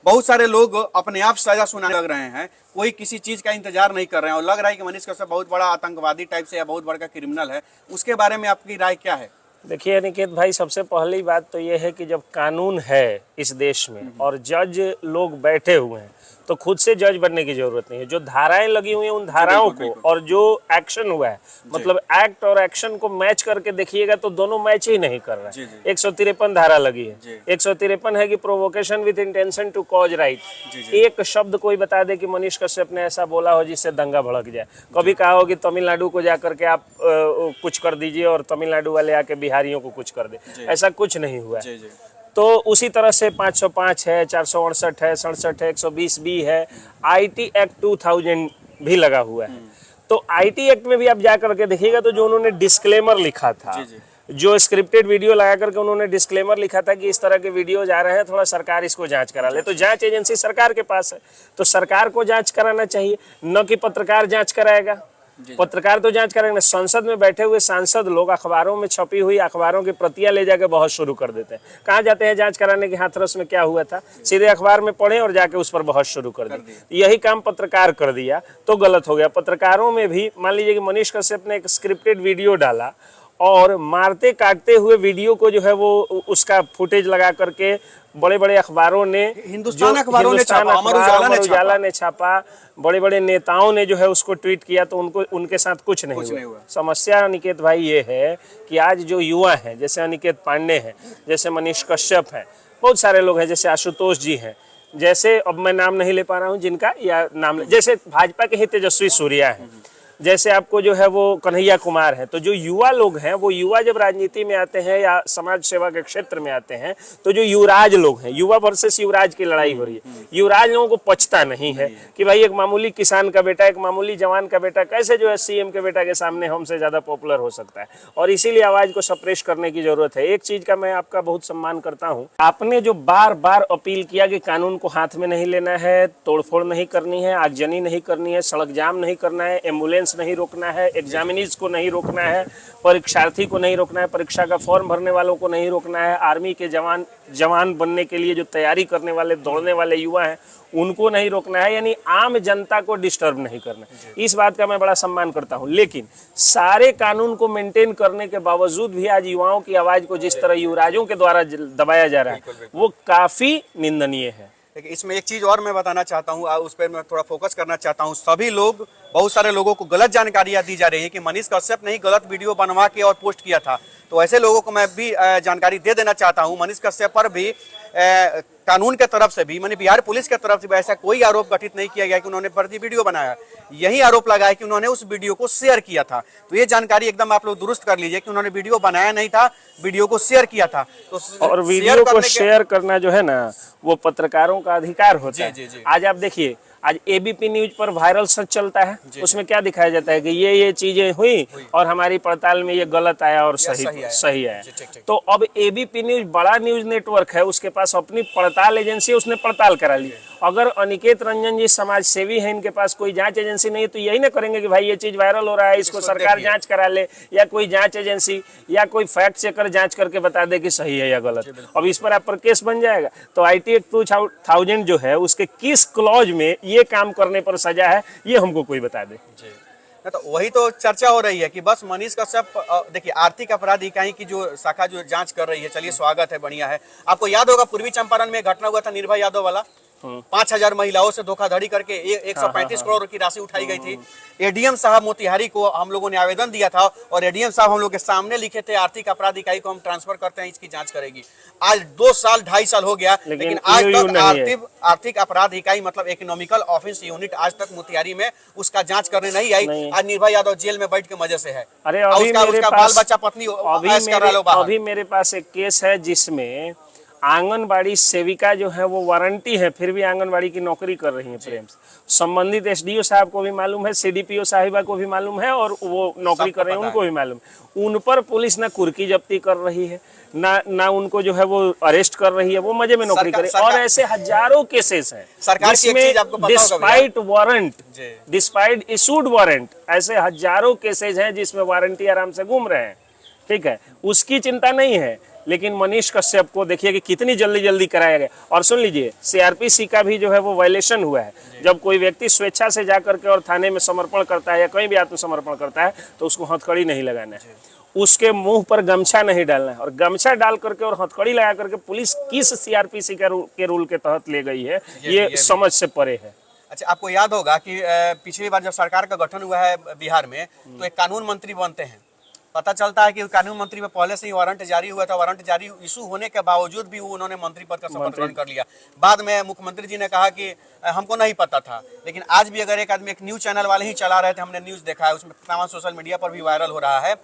बहुत सारे लोग अपने आप सजा सुनाने लग रहे हैं, कोई किसी चीज का इंतजार नहीं कर रहे हैं और लग रहा है कि मनीष कश्यप बहुत बड़ा आतंकवादी टाइप से या बहुत बड़ा क्रिमिनल है। उसके बारे में आपकी राय क्या है? देखिए अनिकेत भाई, सबसे पहली बात तो ये है कि जब कानून है इस देश में और जज लोग बैठे हुए हैं तो खुद से जज बनने की जरूरत नहीं है। जो धाराएं लगी हुई हैं उन धाराओं को और जो एक्शन हुआ है, मतलब एक्ट और एक्शन को मैच करके देखिएगा तो दोनों मैच ही नहीं कर रहा है। 153 धारा लगी है। 153 है कि provocation with intention to cause riot. एक शब्द कोई बता दे कि मनीष कश्यप ने ऐसा बोला हो जिससे दंगा भड़क जाए। कभी कहा हो कि तमिलनाडु को जाकर के आप कुछ कर दीजिए और तमिलनाडु वाले आके बिहारियों को कुछ कर दे, ऐसा कुछ नहीं हुआ है। तो उसी तरह से 505 है, 468 है, 67 है, 120 भी है, आईटी एक्ट 2000 भी लगा हुआ है। तो आईटी एक्ट में भी आप जा करके देखिएगा तो जो उन्होंने डिस्क्लेमर लिखा था, जो स्क्रिप्टेड वीडियो लगा करके उन्होंने डिस्क्लेमर लिखा था कि इस तरह के वीडियो जा रहे हैं, थोड़ा सरकार इसको जांच करा ले। तो जांच एजेंसी सरकार के पास है, तो सरकार को जांच कराना चाहिए, न कि पत्रकार जांच कराएगा। पत्रकार तो जांच करेंगे। संसद में बैठे हुए सांसद लोग अखबारों में छपी हुई अखबारों की प्रतियां ले जाके बहस शुरू कर देते हैं। कहाँ जाते हैं जांच कराने के? हाथरस में क्या हुआ था, सीधे अखबार में पढ़े और जाके उस पर बहस शुरू कर दी। यही काम पत्रकार कर दिया तो गलत हो गया। पत्रकारों में भी मान लीजिए कि मनीष कश्यप ने एक स्क्रिप्टेड वीडियो डाला और मारते काटते हुए वीडियो को जो है वो उसका फुटेज लगा करके बड़े बड़े अखबारों ने, हिंदुस्तान अखबारों ने छापा, अमर उजाला ने छापा, बड़े बड़े नेताओं ने जो है उसको ट्वीट किया, तो उनको उनके साथ कुछ नहीं हुआ। समस्या अनिकेत भाई ये है कि आज जो युवा हैं, जैसे अनिकेत पांडे हैं, जैसे मनीष कश्यप हैं, बहुत सारे लोग हैं, जैसे आशुतोष जी हैं, जैसे अब मैं नाम नहीं ले पा रहा हूँ जिनका, या नाम जैसे भाजपा के ही तेजस्वी सूर्या हैं, जैसे आपको जो है वो कन्हैया कुमार है। तो जो युवा लोग हैं, वो युवा जब राजनीति में आते हैं या समाज सेवा के क्षेत्र में आते हैं तो जो युवराज लोग हैं, युवा वर्सेस युवराज की लड़ाई हो रही है। युवराज लोगों को पचता नहीं है कि भाई एक मामूली किसान का बेटा, एक मामूली जवान का बेटा कैसे जो है सीएम के बेटा के सामने हमसे ज्यादा पॉपुलर हो सकता है, और इसीलिए आवाज को सप्रेस करने की जरूरत है। एक चीज का मैं आपका बहुत सम्मान करता हूँ, आपने जो बार बार अपील किया कि कानून को हाथ में नहीं लेना है, तोड़फोड़ नहीं करनी है, आगजनी नहीं करनी है, सड़क जाम नहीं करना है, एम्बुलेंस नहीं रोकना है, एग्जामिनीज को नहीं रोकना है, परीक्षार्थी को नहीं रोकना है, परीक्षा का फॉर्म भरने वालों को नहीं रोकना है, आर्मी के जवान बनने के लिए जो तैयारी करने वाले, दौड़ने वाले युवा हैं उनको नहीं रोकना है, यानी आम जनता को डिस्टर्ब नहीं करना। इस बात का मैं बड़ा सम्मान करता हूं। लेकिन सारे कानून को मेंटेन करने के बावजूद भी आज युवाओं की आवाज को जिस तरह युवराजों के द्वारा दबाया जा रहा है वो काफी निंदनीय है। देखिए, इसमें एक चीज और मैं बताना चाहता हूँ, उस पर मैं थोड़ा फोकस करना चाहता हूँ। सभी लोग, बहुत सारे लोगों को गलत जानकारियां दी जा रही है कि मनीष कश्यप ने ही गलत वीडियो बनवा के और पोस्ट किया था। तो ऐसे लोगों को मैं भी जानकारी दे देना चाहता हूँ। मनीष कश्यप पर भी कानून के तरफ से भी, माने बिहार पुलिस के तरफ से भी ऐसा कोई आरोप गठित नहीं किया गया कि उन्होंने फर्जी वीडियो बनाया। यही आरोप लगाया कि उन्होंने उस वीडियो को शेयर किया था। तो ये जानकारी एकदम आप लोग दुरुस्त कर लीजिए कि उन्होंने वीडियो बनाया नहीं था, वीडियो को शेयर किया था। तो और वीडियो को शेयर करना जो है ना, वो पत्रकारों का अधिकार होता है। आज आप देखिए, आज एबीपी न्यूज पर वायरल सच चलता है, उसमें क्या दिखाया जाता है कि ये चीजें हुई और हमारी पड़ताल में ये गलत आया और सही आया। तो अब एबीपी न्यूज बड़ा न्यूज नेटवर्क है, उसके पास अपनी पड़ताल एजेंसी है, उसने पड़ताल करा ली। अगर अनिकेत रंजन जी समाज सेवी है, इनके पास कोई जांच एजेंसी नहीं है, तो यही ना करेंगे कि भाई ये चीज वायरल हो रहा है, इसको सरकार जांच करा ले, या कोई जांच एजेंसी या कोई फैक्ट चेकर जांच करके बता दे कि सही है या गलत। अब इस पर आप पर केस बन जाएगा। तो आईटी एक्ट 2000 जो है उसके किस क्लॉज में ये काम करने पर सजा है, ये हमको कोई बता दे। तो वही तो चर्चा हो रही है कि बस मनीष कश्यप, देखिए आर्थिक अपराध इकाई की जो शाखा जो जांच कर रही है, चलिए स्वागत है, बढ़िया है। आपको याद होगा पूर्वी चंपारण में घटना हुआ था निर्भय यादव वाला, 5000 महिलाओं से धोखाधड़ी करके 135 करोड़ की राशि उठाई गई थी। एडीएम साहब मोतिहारी को हम लोगों ने आवेदन दिया था और एडीएम साहब हम लोग के सामने लिखे थे आर्थिक अपराध इकाई को हम ट्रांसफर करते हैं, इसकी जांच करेगी। आज 2 साल 2.5 साल हो गया, लेकिन आज तक आर्थिक अपराध इकाई मतलब इकोनॉमिकल ऑफेंस यूनिट आज तक मोतिहारी में उसका जांच करने नहीं आई। आज निर्भय यादव जेल में बैठ के मजे से है। अरे उसका बाल बच्चा पत्नी अभी मेरे पास एक केस है जिसमें आंगनबाड़ी सेविका जो है वो वारंटी है, फिर भी आंगनबाड़ी की नौकरी कर रही है प्रेम से। संबंधित एसडीओ साहब को भी मालूम है, सीडीपीओ साहिबा को भी मालूम है, और वो नौकरी कर रहे हैं उनको भी मालूम है। उन पर पुलिस ना कुर्की जब्ती कर रही है, ना उनको जो है वो अरेस्ट कर रही है, वो मजे में नौकरी करे। और ऐसे हजारों केसेस हैं जिसमें डिस्पाइट इशूड वारंट, ऐसे हजारों केसेज हैं जिसमें वारंटी आराम से घूम रहे हैं। ठीक है, उसकी चिंता नहीं है। लेकिन मनीष कश्यप को देखिए कि कितनी जल्दी जल्दी कराया गया। और सुन लीजिए, सीआरपीसी का भी जो है वो वायलेशन हुआ है। जब कोई व्यक्ति स्वेच्छा से जा करके और थाने में समर्पण करता है या कहीं भी आत्मसमर्पण करता है तो उसको हथकड़ी नहीं लगाना है, उसके मुंह पर गमछा नहीं डालना है। और गमछा डाल करके और हथकड़ी लगा करके पुलिस किस सीआरपीसी के रूल के तहत ले गई है, ये समझ से परे है। अच्छा, आपको याद होगा कि पिछली बार जब सरकार का गठन हुआ है बिहार में, तो एक कानून मंत्री बनते हैं। पता चलता है कि कानून मंत्री में पहले से ही वारंट जारी हुआ था। वारंट जारी इशू होने के बावजूद भी उन्होंने मंत्री पद का शपथ ग्रहण कर लिया। बाद में मुख्यमंत्री जी ने कहा कि हमको नहीं पता था। लेकिन आज भी अगर एक आदमी, एक न्यूज चैनल वाले ही चला रहे थे, हमने न्यूज देखा है, उसमें तमाम सोशल मीडिया पर भी वायरल हो रहा है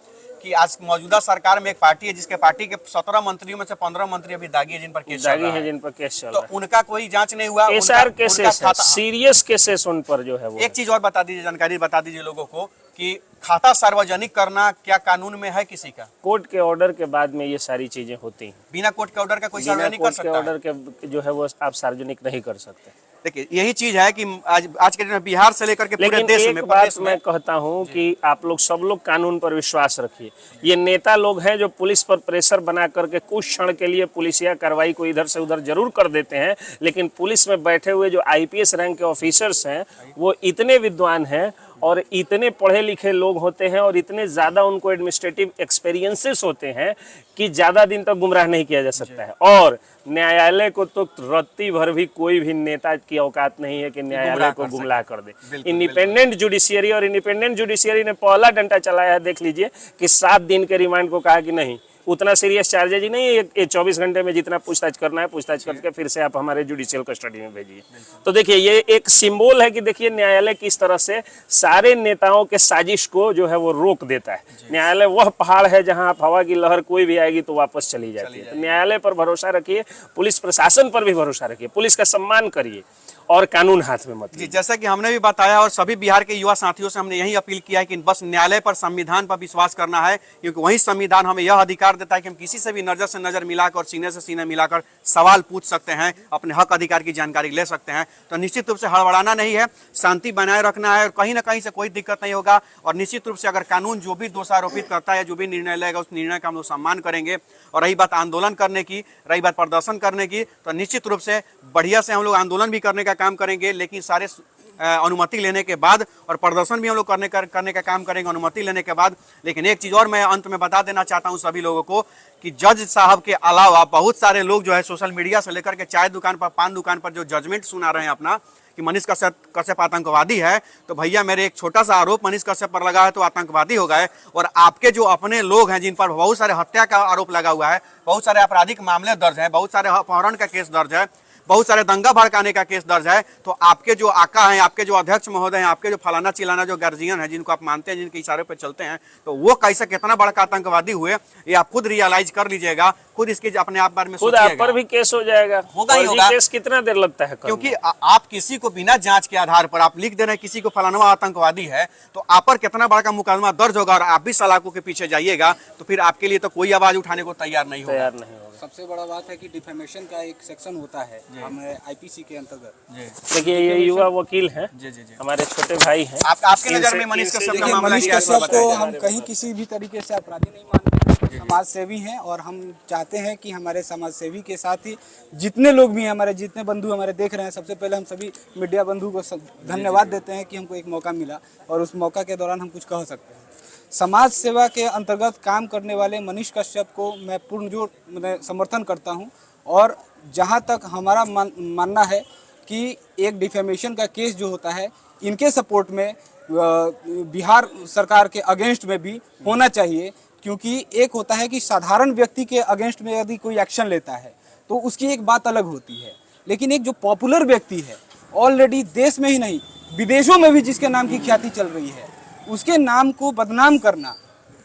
कि आज मौजूदा सरकार में एक पार्टी है जिसके पार्टी के 17 मंत्रियों में से 15 मंत्री अभी दागी है जिन पर केस चल रहा है। जिन पर केस चल तो रहा है, उनका कोई जांच नहीं हुआ। एसआर केसेस, सीरियस केसेस उन पर जो है वो। एक चीज और बता दीजिए, जानकारी बता दीजिए लोगों को कि खाता सार्वजनिक करना क्या कानून में है किसी का? कोर्ट के ऑर्डर के बाद में ये सारी चीजें होती हैं। बिना कोर्ट के ऑर्डर का कोई सार्वजनिक कर सकता है? ऑर्डर के जो है वो आप सार्वजनिक नहीं कर सकते। देखिए, यही चीज है कि आज के दिन में बिहार से लेकर के पूरे देश में, एक बात मैं कहता हूं कि आप लोग सब लोग कानून पर विश्वास रखिए। ये नेता लोग हैं जो पुलिस पर प्रेशर बना करके कुछ क्षण के लिए पुलिसिया कार्रवाई को इधर से उधर जरूर कर देते हैं, लेकिन पुलिस में बैठे हुए जो आईपीएस रैंक के ऑफिसर्स हैं वो इतने विद्वान हैं और इतने पढ़े लिखे लोग होते हैं और इतने ज़्यादा उनको एडमिनिस्ट्रेटिव एक्सपीरियंसेस होते हैं कि ज़्यादा दिन तक गुमराह नहीं किया जा सकता है। और न्यायालय को तो रत्ती भर भी कोई भी नेता की औकात नहीं है कि न्यायालय को गुमराह कर दे। इंडिपेंडेंट जुडिशियरी, और इंडिपेंडेंट जुडिशियरी ने पहला डंडा चलाया है, देख लीजिए कि 7 दिन के रिमांड को कहा कि नहीं, उतना सीरियस चार्जेज ही नहीं है, ये 24 घंटे में जितना पूछताछ करना है पूछताछ करके फिर से आप हमारे जुडिशियल कस्टडी में भेजिए। तो देखिए, ये एक सिंबल है कि देखिए न्यायालय किस तरह से सारे नेताओं के साजिश को जो है वो रोक देता है। न्यायालय वह पहाड़ है जहां आप हवा की लहर कोई भी आएगी तो वापस चली जाती है। तो न्यायालय पर भरोसा रखिए, पुलिस प्रशासन पर भी भरोसा रखिए, पुलिस का सम्मान करिए और कानून हाथ में मत लीजिए। जैसा कि हमने भी बताया और सभी बिहार के युवा साथियों से हमने यही अपील किया है कि बस न्यायालय पर, संविधान पर विश्वास करना है, क्योंकि वही संविधान हमें यह अधिकार देता है कि हम किसी से भी नजर से नजर मिलाकर और सीने से सीने मिलाकर सवाल पूछ सकते हैं, अपने हक अधिकार की जानकारी ले सकते हैं। तो निश्चित रूप से हड़बड़ाना नहीं है, शांति बनाए रखना है और कहीं ना कहीं से कोई दिक्कत नहीं होगा। और निश्चित रूप से अगर कानून जो भी दोषारोपित करता है, जो भी निर्णय लेगा, उस निर्णय का हम लोग सम्मान करेंगे। और रही बात आंदोलन करने की, रही बात प्रदर्शन करने की, तो निश्चित रूप से बढ़िया से हम लोग आंदोलन भी करने का काम करेंगे, लेकिन सारे अनुमति लेने के बाद, और प्रदर्शन भी हम लोग करने का काम करेंगे अनुमति लेने के बाद। लेकिन एक चीज और मैं अंत में बता देना चाहता हूं सभी लोगों को कि जज साहब के अलावा बहुत सारे लोग जो है सोशल मीडिया से लेकर के चाय दुकान पर, पान दुकान पर जो जजमेंट सुना रहे हैं अपना कि मनीष कश्यप आतंकवादी है, तो भैया मेरे एक छोटा सा आरोप मनीष कश्यप पर लगा है तो आतंकवादी हो गए। और आपके जो अपने लोग हैं जिन पर बहुत सारे हत्या का आरोप लगा हुआ है, बहुत सारे आपराधिक मामले दर्ज हैं, बहुत सारे अपहरण का केस दर्ज है, बहुत सारे दंगा भड़काने का केस दर्ज है, तो आपके जो आका हैं, आपके जो अध्यक्ष महोदय हैं, आपके जो फलाना चिलाना जो गार्जियन है जिनको आप मानते हैं, जिनके इशारे पर चलते हैं, तो वो कैसे कितना बड़ा आतंकवादी हुए ये आप खुद रियलाइज कर लीजिएगा, खुद इसके अपने आप बारे में खुद आप पर भी केस हो जाएगा। होगा ही होगा। केस कितना देर लगता है? क्योंकि आप किसी को बिना जांच के आधार पर आप लिख दे रहे हैं किसी को फलाना आतंकवादी है, तो आप पर कितना बड़ा मुकदमा दर्ज होगा और आप भी सलाखों के पीछे जाइएगा, तो फिर आपके लिए तो कोई आवाज उठाने को तैयार नहीं होगा। सबसे बड़ा बात है कि डिफेमेशन का एक सेक्शन होता है हमारे आईपीसी के अंतर्गत। देखिए, ये युवा वकील हैं, हमारे छोटे भाई हैं। आपकी नजर में मनीष कश्यप का मामला मनीष कश्यप को हम कहीं किसी भी तरीके से अपराधी नहीं मानते, समाज सेवी हैं और हम चाहते हैं कि हमारे समाज सेवी के साथ ही जितने लोग भी हैं, हमारे जितने बंधु हमारे देख रहे हैं, सबसे पहले हम सभी मीडिया बंधु को धन्यवाद देते हैं कि हमको एक मौका मिला और उस मौका के दौरान हम कुछ कह सकते हैं। समाज सेवा के अंतर्गत काम करने वाले मनीष कश्यप को मैं पूर्ण समर्थन करता हूं। और जहां तक हमारा मानना है कि एक डिफेमेशन का केस जो होता है, इनके सपोर्ट में बिहार सरकार के अगेंस्ट में भी होना चाहिए, क्योंकि एक होता है कि साधारण व्यक्ति के अगेंस्ट में यदि कोई एक्शन लेता है तो उसकी एक बात अलग होती है, लेकिन एक जो पॉपुलर व्यक्ति है, ऑलरेडी देश में ही नहीं विदेशों में भी जिसके नाम की ख्याति चल रही है, उसके नाम को बदनाम करना,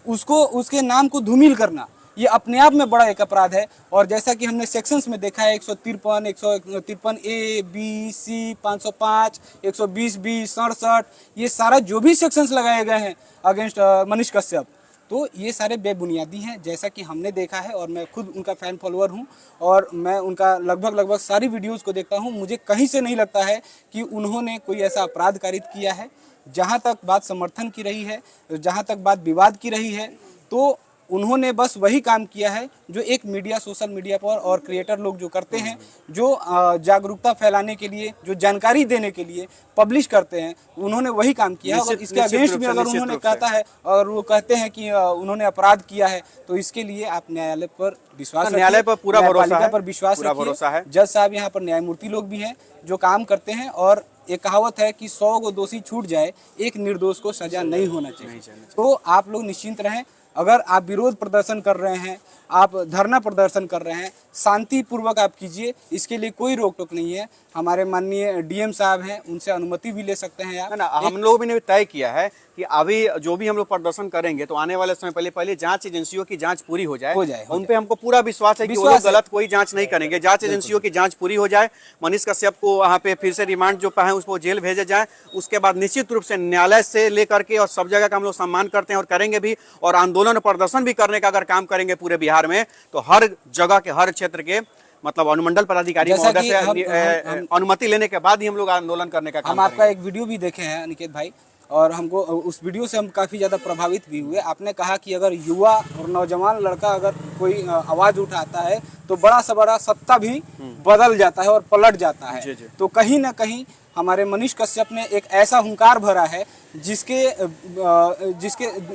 उसके नाम को धूमिल करना, ये अपने आप में बड़ा एक अपराध है। और जैसा कि हमने सेक्शंस में देखा है 153 ए बी सी 505 120 बी 67, ये सारा जो भी सेक्शंस लगाए गए हैं अगेंस्ट मनीष कश्यप, तो ये सारे बेबुनियादी हैं जैसा कि हमने देखा है। और मैं खुद उनका फ़ैन फॉलोअर हूं और मैं उनका लगभग सारी वीडियोस को देखता हूं। मुझे कहीं से नहीं लगता है कि उन्होंने कोई ऐसा अपराध कारित किया है। जहां तक बात समर्थन की रही है, जहां तक बात विवाद की रही है, तो उन्होंने बस वही काम किया है जो एक मीडिया, सोशल मीडिया पर और क्रिएटर लोग जो करते हैं, जो जागरूकता फैलाने के लिए, जो जानकारी देने के लिए पब्लिश करते हैं, उन्होंने वही काम किया है। अगर इसके अगेंस्ट में अगर उन्होंने कहता है और वो कहते हैं कि उन्होंने अपराध किया है, तो इसके लिए आप न्यायालय पर विश्वास रखिए, न्यायालय पर पूरा भरोसा है, पर विश्वास पूरा रखिए। भरोसा है। जज साहब यहाँ पर न्यायमूर्ति लोग भी हैं जो काम करते हैं, और एक कहावत है कि 100 को दोषी छूट जाए, एक निर्दोष को सजा नहीं होना चाहिए। तो आप लोग निश्चिंत रहें। अगर आप विरोध प्रदर्शन कर रहे हैं, आप धरना प्रदर्शन कर रहे हैं, शांतिपूर्वक आप कीजिए, इसके लिए कोई रोक टोक नहीं है। हमारे माननीय डीएम साहब हैं, उनसे अनुमति भी ले सकते हैं आप। ना हम लोगों ने तय किया है कि अभी जो भी हम लोग प्रदर्शन करेंगे तो आने वाले समय पहले जांच एजेंसियों की जांच पूरी हो जाए। उन पे हमको पूरा विश्वास है कि वो लोग गलत कोई जांच नहीं करेंगे। जांच एजेंसियों की जांच पूरी हो जाए, मनीष कश्यप को वहाँ पे फिर से रिमांड जो है उसको जेल भेजे जाए। उसके बाद निश्चित रूप से न्यायालय से लेकर के और सब जगह का हम लोग सम्मान करते हैं और करेंगे भी, और आंदोलन प्रदर्शन भी करने का अगर काम करेंगे पूरे बिहार में, तो हर जगह के, हर क्षेत्र के मतलब अनुमंडल पदाधिकारी महोदय से अनुमति लेने के बाद ही हम लोग आंदोलन करने का काम हम आपका एक वीडियो भी देखे हैं अनिकेत भाई, और हमको उस वीडियो से हम काफ़ी ज़्यादा प्रभावित भी हुए। आपने कहा कि अगर युवा और नौजवान लड़का अगर कोई आवाज़ उठाता है तो बड़ा से बड़ा सत्ता भी बदल जाता है और पलट जाता है। जी, जी। तो कहीं ना कहीं हमारे मनीष कश्यप ने एक ऐसा हुंकार भरा है जिसके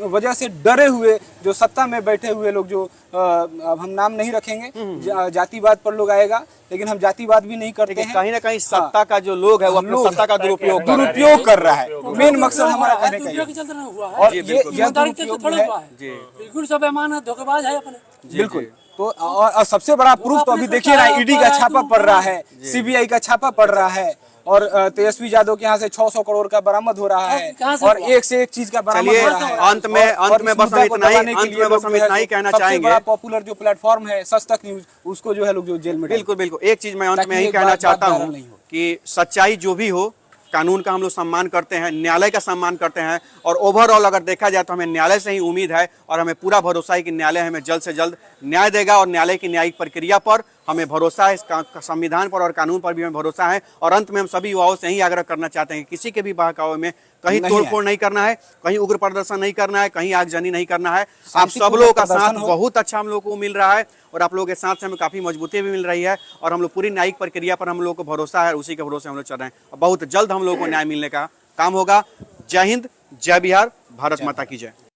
वजह से डरे हुए जो सत्ता में बैठे हुए लोग, जो अब हम नाम नहीं रखेंगे, जातिवाद पर लोग आएगा, लेकिन हम जातिवाद भी नहीं करते हैं। कहीं ना कहीं सत्ता का जो लोग है वो अपनी सत्ता का दुरुपयोग कर रहा है। मेन मकसद हमारा कहने का है। और ये दुरुपयोग है। बिल्कुल सब बेईमान धोखेबाज है अपने। बिल्कुल। तो और सबसे बड़ा प्रूफ तो अभी देखिए ना, ईडी का छापा पड़ रहा है, सीबीआई का छापा पड़ रहा है, और तेजस्वी यादव के यहाँ से 600 करोड़ का बरामद हो रहा है, और एक से एक चीज का बरामद हो रहा है। अंत में बस हम इतना ही कहना चाहेंगे। बड़ा पॉपुलर जो प्लेटफॉर्म है सच तक न्यूज, उसको जो है लोग जो जेल में बिल्कुल एक चीज मैं अंत में यही कहना चाहता हूँ कि सच्चाई जो भी हो, कानून का हम लोग सम्मान करते हैं, न्यायालय का सम्मान करते हैं, और ओवरऑल अगर देखा जाए तो हमें न्यायालय से ही उम्मीद है और हमें पूरा भरोसा है कि न्यायालय हमें जल्द से जल्द न्याय देगा, और न्यायालय की न्यायिक प्रक्रिया पर हमें भरोसा है, इस संविधान पर और कानून पर भी हमें भरोसा है। और अंत में हम सभी युवाओं से यही आग्रह करना चाहते हैं कि किसी के भी बहकावे में कहीं तोड़फोड़ नहीं करना है, कहीं उग्र प्रदर्शन नहीं करना है, कहीं आगजनी नहीं करना है। आप सब लोगों का साथ बहुत अच्छा हम लोग को मिल रहा है, और आप लोगों के साथ से हमें काफी मजबूती भी मिल रही है, और हम लोग पूरी न्यायिक प्रक्रिया पर हम लोग को भरोसा है, उसी के भरोसे हम लोग चल रहे हैं। बहुत जल्द हम लोग को न्याय मिलने का काम होगा। जय हिंद, जय बिहार, भारत माता की जय।